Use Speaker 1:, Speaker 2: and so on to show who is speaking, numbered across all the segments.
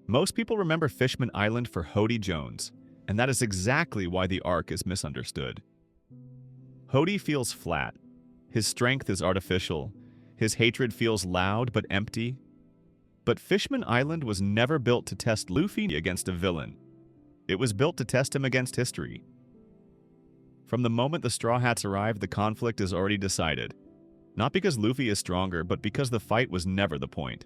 Speaker 1: Most people remember Fishman Island for Hody Jones, and that is exactly why the arc is misunderstood. Hody feels flat. His strength is artificial. His hatred feels loud but empty. But Fishman Island was never built to test Luffy against a villain. It was built to test him against history. From the moment the Straw Hats arrived, the conflict is already decided. Not because Luffy is stronger, but because the fight was never the point.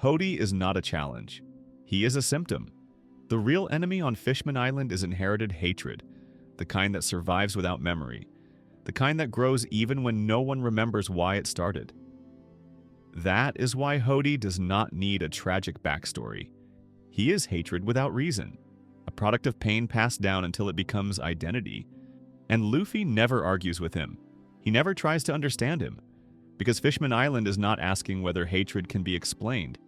Speaker 1: Hody is not a challenge. He is a symptom. The real enemy on Fishman Island is inherited hatred, the kind that survives without memory, the kind that grows even when no one remembers why it started. That is why Hody does not need a tragic backstory. He is hatred without reason, a product of pain passed down until it becomes identity. And Luffy never argues with him. He never tries to understand him, because Fishman Island is not asking whether hatred can be explained.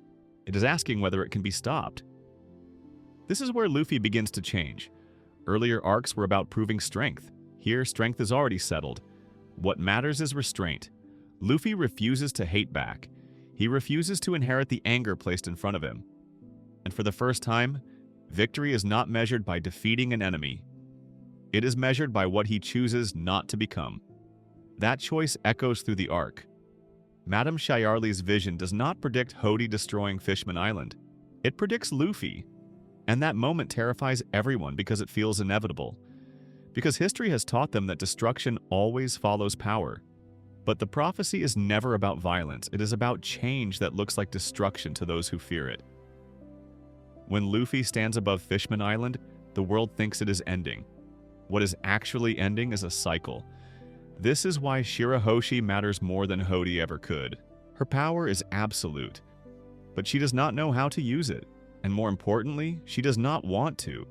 Speaker 1: It is asking whether it can be stopped. This is where Luffy begins to change. Earlier arcs were about proving strength. Here, strength is already settled. What matters is restraint. Luffy refuses to hate back. He refuses to inherit the anger placed in front of him. And for the first time, victory is not measured by defeating an enemy. It is measured by what he chooses not to become. That choice echoes through the arc. Madame Shiarly's vision does not predict Hody destroying Fishman Island. It predicts Luffy. And that moment terrifies everyone because it feels inevitable. Because history has taught them that destruction always follows power. But the prophecy is never about violence. It is about change that looks like destruction to those who fear it. When Luffy stands above Fishman Island, the world thinks it is ending. What is actually ending is a cycle. This is why Shirahoshi matters more than Hody ever could. Her power is absolute, but she does not know how to use it. And more importantly, she does not want to.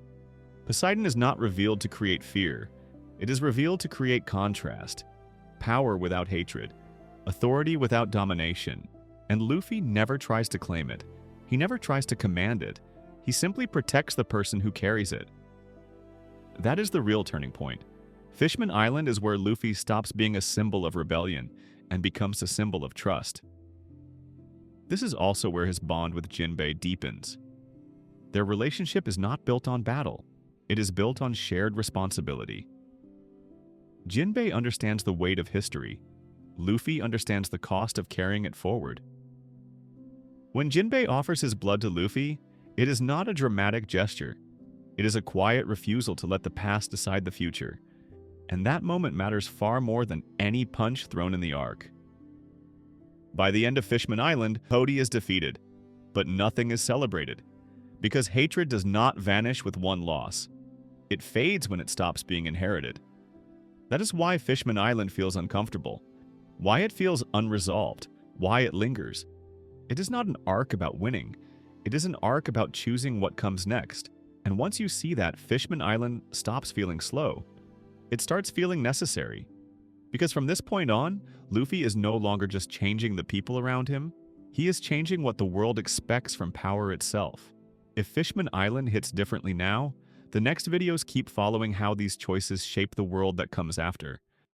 Speaker 1: Poseidon is not revealed to create fear. It is revealed to create contrast. Power without hatred. Authority without domination. And Luffy never tries to claim it. He never tries to command it. He simply protects the person who carries it. That is the real turning point. Fishman Island is where Luffy stops being a symbol of rebellion and becomes a symbol of trust. This is also where his bond with Jinbe deepens. Their relationship is not built on battle. It is built on shared responsibility. Jinbe understands the weight of history. Luffy understands the cost of carrying it forward. When Jinbe offers his blood to Luffy, it is not a dramatic gesture. It is a quiet refusal to let the past decide the future. And that moment matters far more than any punch thrown in the arc. By the end of Fishman Island, Hody is defeated. But nothing is celebrated. Because hatred does not vanish with one loss. It fades when it stops being inherited. That is why Fishman Island feels uncomfortable. Why it feels unresolved. Why it lingers. It is not an arc about winning. It is an arc about choosing what comes next. And once you see that, Fishman Island stops feeling slow. It starts feeling necessary. Because from this point on, Luffy is no longer just changing the people around him. He is changing what the world expects from power itself. If Fishman Island hits differently now, the next videos keep following how these choices shape the world that comes after.